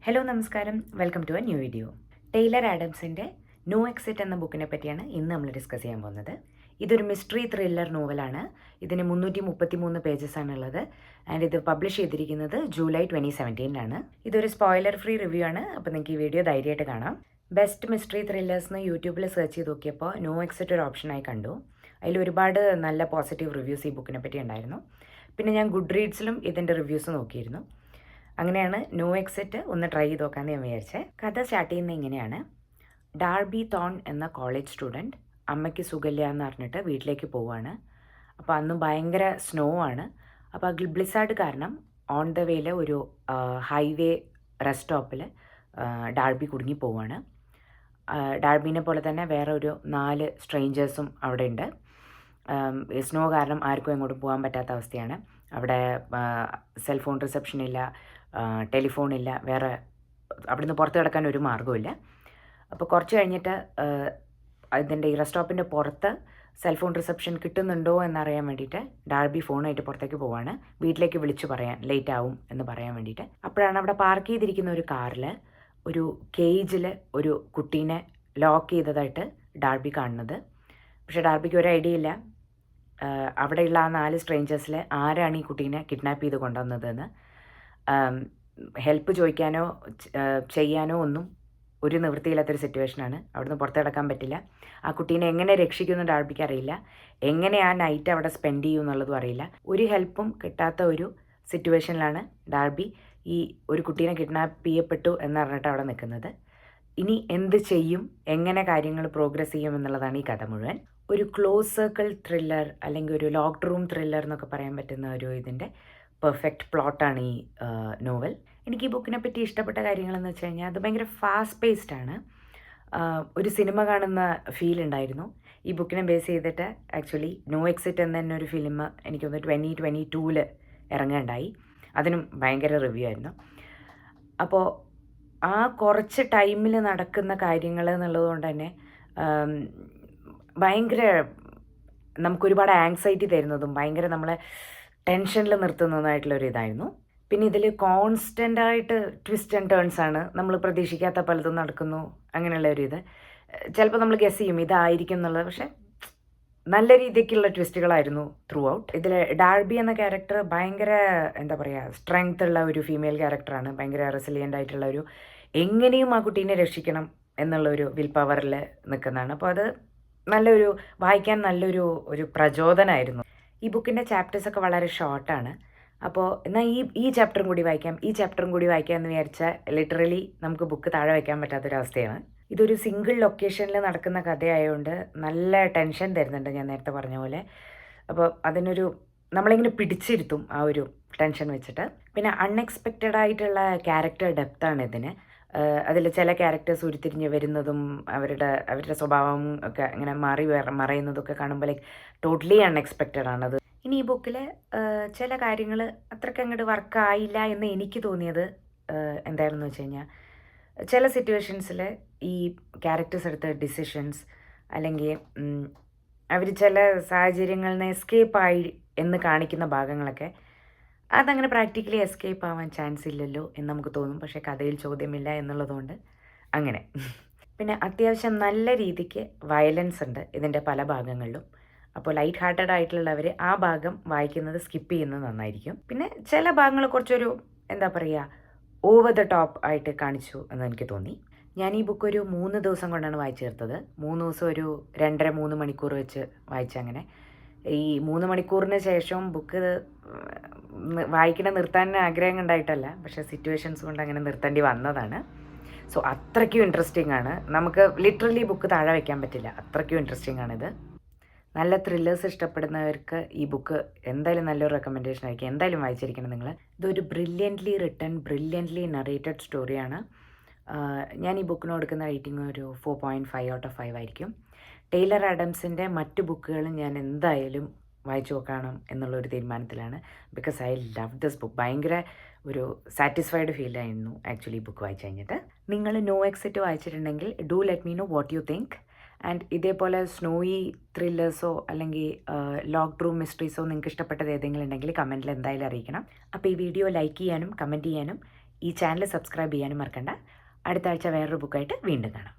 Hello നമസ്കാരം, welcome to a new video. Taylor ആഡംസിൻ്റെ no exit എന്ന ബുക്കിനെ പറ്റിയാണ് ഇന്ന് നമ്മൾ ഡിസ്കസ് ചെയ്യാൻ പോകുന്നത്. ഇതൊരു മിസ്റ്ററി ത്രില്ലർ നോവലാണ്. ഇതിന് 333 പേജസ് ആണുള്ളത് ആൻഡ് ഇത് പബ്ലിഷ് ചെയ്തിരിക്കുന്നത് ജൂലൈ 2017 ഇതൊരു സ്പോയിലർ ഫ്രീ റിവ്യൂ ആണ്, അപ്പോൾ നിങ്ങൾക്ക് ഈ വീഡിയോ ധൈര്യമായിട്ട് കാണാം. ബെസ്റ്റ് മിസ്റ്ററി ത്രില്ലേഴ്സ് യൂട്യൂബിൽ സെർച്ച് ചെയ്ത് നോക്കിയപ്പോൾ നോ എക്സിറ്റ് ഒരു ഓപ്ഷനായി കണ്ടു. അതിൽ ഒരുപാട് നല്ല പോസിറ്റീവ് റിവ്യൂസ് ഈ ബുക്കിനെ പറ്റി ഉണ്ടായിരുന്നു. പിന്നെ ഞാൻ ഗുഡ് റീഡ്സിലും ഇതിൻ്റെ റിവ്യൂസ് നോക്കിയിരുന്നു. അങ്ങനെയാണ് നോ എക്സിറ്റ് ഒന്ന് ട്രൈ ചെയ്ത് നോക്കാമെന്ന് ഞാൻ വിചാരിച്ചത്. കഥ സ്റ്റാർട്ട് ചെയ്യുന്നത് ഇങ്ങനെയാണ്. ഡാർബി തോൺ എന്ന കോളേജ് സ്റ്റുഡൻറ്റ് അമ്മയ്ക്ക് സുഖമില്ല എന്ന് പറഞ്ഞിട്ട് വീട്ടിലേക്ക് പോവുകയാണ്. അപ്പോൾ അന്ന് ഭയങ്കര സ്നോ ആണ്. അപ്പോൾ ബ്ലിസാർഡ് കാരണം ഓൺ ദ വേയിൽ ഒരു ഹൈവേ റെസ്റ്റ് സ്റ്റോപ്പിൽ ഡാർബി കുടുങ്ങി പോവുകയാണ്. ഡാർബീനെ പോലെ തന്നെ വേറെ ഒരു 4 സ്ട്രേഞ്ചേഴ്സും അവിടെ ഉണ്ട്. സ്നോ കാരണം ആർക്കും എങ്ങോട്ടും പോകാൻ പറ്റാത്ത അവസ്ഥയാണ്. അവിടെ സെൽഫോൺ റിസപ്ഷൻ ഇല്ല, ടെലിഫോൺ ഇല്ല, വേറെ അവിടുന്ന് പുറത്ത് കിടക്കാൻ ഒരു മാർഗ്ഗമില്ല. അപ്പോൾ കുറച്ച് കഴിഞ്ഞിട്ട് ഇതിൻ്റെ ഈ റെസ്റ്റ് സ്റ്റോപ്പിൻ്റെ പുറത്ത് സെൽഫോൺ റിസപ്ഷൻ കിട്ടുന്നുണ്ടോ എന്നറിയാൻ വേണ്ടിയിട്ട് ഡാർബി ഫോണായിട്ട് പുറത്തേക്ക് പോവാണ്, വീട്ടിലേക്ക് വിളിച്ചു പറയാൻ ലേറ്റ് ആവും എന്ന് പറയാൻ വേണ്ടിയിട്ട്. അപ്പോഴാണ് അവിടെ പാർക്ക് ചെയ്തിരിക്കുന്ന ഒരു കാറിൽ ഒരു കേജിൽ ഒരു കുട്ടീനെ ലോക്ക് ചെയ്തതായിട്ട് ഡാർബി കാണുന്നത്. പക്ഷേ ഡാർബിക്ക് ഒരു ഐഡിയ ഇല്ല അവിടെയുള്ള ആ 4 സ്ട്രേഞ്ചേഴ്സിൽ ആരാണ് ഈ കുട്ടീനെ കിഡ്നാപ്പ് ചെയ്ത് കൊണ്ടുവന്നതെന്ന്. ഹെൽപ്പ് ചോദിക്കാനോ ചെയ്യാനോ ഒന്നും ഒരു നിവൃത്തിയില്ലാത്തൊരു സിറ്റുവേഷനാണ്. അവിടുന്ന് പുറത്ത് കിടക്കാൻ പറ്റില്ല. ആ കുട്ടീനെ എങ്ങനെ രക്ഷിക്കുമെന്ന് ഡാർബിക്ക് അറിയില്ല. എങ്ങനെ ആ നൈറ്റ് അവിടെ സ്പെൻഡ് ചെയ്യും എന്നുള്ളതും അറിയില്ല. ഒരു ഹെൽപ്പും കിട്ടാത്ത ഒരു സിറ്റുവേഷനിലാണ് ഡാർബി ഈ ഒരു കുട്ടീനെ കിഡ്നാപ്പ് ചെയ്യപ്പെട്ടു എന്ന് പറഞ്ഞിട്ട് അവിടെ നിൽക്കുന്നത്. ഇനി എന്ത് ചെയ്യും, എങ്ങനെ കാര്യങ്ങൾ പ്രോഗ്രസ് ചെയ്യും എന്നുള്ളതാണ് ഈ കഥ മുഴുവൻ. ഒരു ക്ലോസ് സർക്കിൾ ത്രില്ലർ അല്ലെങ്കിൽ ഒരു ലോക്ക്ഡ് റൂം ത്രില്ലർ എന്നൊക്കെ പറയാൻ പറ്റുന്ന ഒരു ഇതിൻ്റെ പെർഫെക്റ്റ് പ്ലോട്ടാണ് ഈ നോവൽ. എനിക്ക് ഈ ബുക്കിനെ പറ്റി ഇഷ്ടപ്പെട്ട കാര്യങ്ങളെന്ന് വെച്ച് കഴിഞ്ഞാൽ അത് ഭയങ്കര ഫാസ്റ്റ് പേസ്ഡ് ആണ്. ഒരു സിനിമ കാണുന്ന ഫീൽ ഉണ്ടായിരുന്നു. ഈ ബുക്കിനെ ബേസ് ചെയ്തിട്ട് ആക്ച്വലി നോ എക്സിറ്റ് എന്ന തന്നെ ഒരു ഫിലിം എനിക്കൊന്ന് 2022 ഇറങ്ങുകയുണ്ടായി. അതിനും ഭയങ്കര റിവ്യൂ ആയിരുന്നു. അപ്പോൾ ആ കുറച്ച് ടൈമിൽ നടക്കുന്ന കാര്യങ്ങൾ എന്നുള്ളതുകൊണ്ട് തന്നെ ഭയങ്കര നമുക്കൊരുപാട് ആങ്സൈറ്റി തരുന്നതും ഭയങ്കര നമ്മളെ ടെൻഷനിൽ നിർത്തുന്നതായിട്ടുള്ളൊരു ഇതായിരുന്നു. പിന്നെ ഇതിൽ കോൺസ്റ്റൻ്റായിട്ട് ട്വിസ്റ്റ് ആൻഡ് ടേൺസ് ആണ്. നമ്മൾ പ്രതീക്ഷിക്കാത്ത പലതും നടക്കുന്നു, അങ്ങനെയുള്ള ഒരു ഇത്. ചിലപ്പോൾ നമ്മൾ ഗസ് ചെയ്യും ഇതായിരിക്കും എന്നുള്ളത്, പക്ഷേ നല്ല രീതിക്കുള്ള ട്വിസ്റ്റുകളായിരുന്നു ത്രൂ ഔട്ട്. ഇതിൽ ഡാർബി എന്ന ക്യാരക്ടർ ഭയങ്കര എന്താ പറയുക, സ്ട്രെങ്ത് ഉള്ള ഒരു ഫീമെയിൽ ക്യാരക്ടറാണ്. ഭയങ്കര റെസിലിയൻ്റ് ആയിട്ടുള്ള ഒരു, എങ്ങനെയും ആ കുട്ടീനെ രക്ഷിക്കണം എന്നുള്ളൊരു വിൽ പവറിൽ നിൽക്കുന്നതാണ്. അപ്പോൾ അത് നല്ലൊരു വായിക്കാൻ നല്ലൊരു പ്രചോദനമായിരുന്നു. ഈ ബുക്കിൻ്റെ ചാപ്റ്റേഴ്സൊക്കെ വളരെ ഷോർട്ടാണ്. അപ്പോൾ എന്നാൽ ഈ ചാപ്റ്ററും കൂടി വായിക്കാം എന്ന് വിചാരിച്ചാൽ ലിറ്ററലി നമുക്ക് ബുക്ക് താഴെ വയ്ക്കാൻ പറ്റാത്തൊരവസ്ഥയാണ്. ഇതൊരു സിംഗിൾ ലൊക്കേഷനിൽ നടക്കുന്ന കഥയായതുകൊണ്ട് നല്ല ടെൻഷൻ തരുന്നുണ്ട്, ഞാൻ നേരത്തെ പറഞ്ഞ പോലെ. അപ്പോൾ അതിനൊരു നമ്മളിങ്ങനെ പിടിച്ചിരുത്തും ആ ഒരു ടെൻഷൻ വെച്ചിട്ട്. പിന്നെ അൺഎക്സ്പെക്റ്റഡ് ആയിട്ടുള്ള ക്യാരക്ടർ ഡെപ്താണ് ഇതിന്. അതിൽ ചില ക്യാരക്ടേഴ്സ് ഉരുത്തിരിഞ്ഞ് വരുന്നതും അവരുടെ സ്വഭാവം ഒക്കെ ഇങ്ങനെ മറയുന്നതൊക്കെ കാണുമ്പോൾ ലൈക്ക് ടോട്ടലി അൺഎക്സ്പെക്റ്റഡ് ആണത്. ഇനി ഈ ബുക്കിൽ ചില കാര്യങ്ങൾ അത്രയ്ക്ക് അങ്ങോട്ട് വർക്കായില്ല എന്ന് എനിക്ക് തോന്നിയത് എന്തായിരുന്നു വെച്ച് കഴിഞ്ഞാൽ, ചില സിറ്റുവേഷൻസിൽ ഈ ക്യാരക്ടേഴ്സ് എടുത്ത ഡിസിഷൻസ് അല്ലെങ്കിൽ അവർ ചില സാഹചര്യങ്ങളിൽ നിന്ന് എസ്കേപ്പായി എന്ന് കാണിക്കുന്ന ഭാഗങ്ങളൊക്കെ അതങ്ങനെ പ്രാക്ടിക്കലി എസ്കേപ്പ് ആവാൻ ചാൻസ് ഇല്ലല്ലോ എന്ന് നമുക്ക് തോന്നും. പക്ഷേ കഥയിൽ ചോദ്യമില്ല എന്നുള്ളതുകൊണ്ട് അങ്ങനെ. പിന്നെ അത്യാവശ്യം നല്ല രീതിക്ക് വയലൻസ് ഉണ്ട് ഇതിൻ്റെ പല ഭാഗങ്ങളിലും. അപ്പോൾ ലൈറ്റ് ഹാർട്ടഡ് ആയിട്ടുള്ളവർ ആ ഭാഗം വായിക്കുന്നത് സ്കിപ്പ് ചെയ്യുന്നത് നന്നായിരിക്കും. പിന്നെ ചില ഭാഗങ്ങൾ കുറച്ചൊരു എന്താ പറയുക, ഓവർ ദ ടോപ്പ് ആയിട്ട് കാണിച്ചു എന്ന് എനിക്ക് തോന്നി. ഞാൻ ഈ ബുക്ക് ഒരു 3 ദിവസം കൊണ്ടാണ് വായിച്ചു തീർത്തത്. 3 ദിവസം ഒരു 2.5-3 മണിക്കൂർ വെച്ച് വായിച്ചങ്ങനെ. ഈ 3 മണിക്കൂറിന് ശേഷം ബുക്ക് വായിക്കണം നിർത്താൻ ആഗ്രഹം ഉണ്ടായിട്ടല്ല, പക്ഷേ സിറ്റുവേഷൻസ് കൊണ്ട് അങ്ങനെ നിർത്തേണ്ടി വന്നതാണ്. സോ അത്രയ്ക്കും ഇൻട്രസ്റ്റിംഗ് ആണ്. നമുക്ക് ലിറ്ററലി ബുക്ക് താഴെ വയ്ക്കാൻ പറ്റില്ല, അത്രയ്ക്കും ഇൻട്രസ്റ്റിംഗ് ആണിത്. നല്ല ത്രില്ലേഴ്സ് ഇഷ്ടപ്പെടുന്നവർക്ക് ഈ ബുക്ക് എന്തായാലും നല്ലൊരു റെക്കമെൻഡേഷൻ ആയിരിക്കും. എന്തായാലും വായിച്ചിരിക്കണം നിങ്ങൾ. ഇതൊരു ബ്രില്യൻ്റ്ലി റിട്ടൺ, ബ്രില്യൻ്റ്ലി നറേറ്റഡ് സ്റ്റോറിയാണ്. ഞാൻ ഈ ബുക്കിന് കൊടുക്കുന്ന റേറ്റിംഗ് ഒരു 4.5 ഔട്ട് ഓഫ് 5 ആയിരിക്കും. ടെയ്ലർ ആഡംസിൻ്റെ മറ്റു ബുക്കുകളും ഞാൻ എന്തായാലും വായിച്ചു നോക്കണം എന്നുള്ളൊരു തീരുമാനത്തിലാണ്. Because I love this book. ഭയങ്കര ഒരു സാറ്റിസ്ഫൈഡ് ഫീലായിരുന്നു ആക്ച്വലി ബുക്ക് വായിച്ചു കഴിഞ്ഞിട്ട്. നിങ്ങൾ നോ എക്സിറ്റ് വായിച്ചിട്ടുണ്ടെങ്കിൽ do let me know what you think. And ഇതേപോലെ സ്നോയി ത്രില്ലേഴ്സോ അല്ലെങ്കിൽ ലോക്ക്ഡ് റൂം മിസ്റ്ററീസോ നിങ്ങൾക്ക് ഇഷ്ടപ്പെട്ടത് ഏതെങ്കിലും ഉണ്ടെങ്കിൽ കമൻറ്റിൽ എന്തായാലും അറിയിക്കണം. അപ്പോൾ ഈ വീഡിയോ ലൈക്ക് ചെയ്യാനും കമൻറ്റ് ചെയ്യാനും ഈ ചാനൽ സബ്സ്ക്രൈബ് ചെയ്യാനും മറക്കണ്ട. അടുത്ത ആഴ്ച വേറൊരു ബുക്കായിട്ട് വീണ്ടും കാണാം.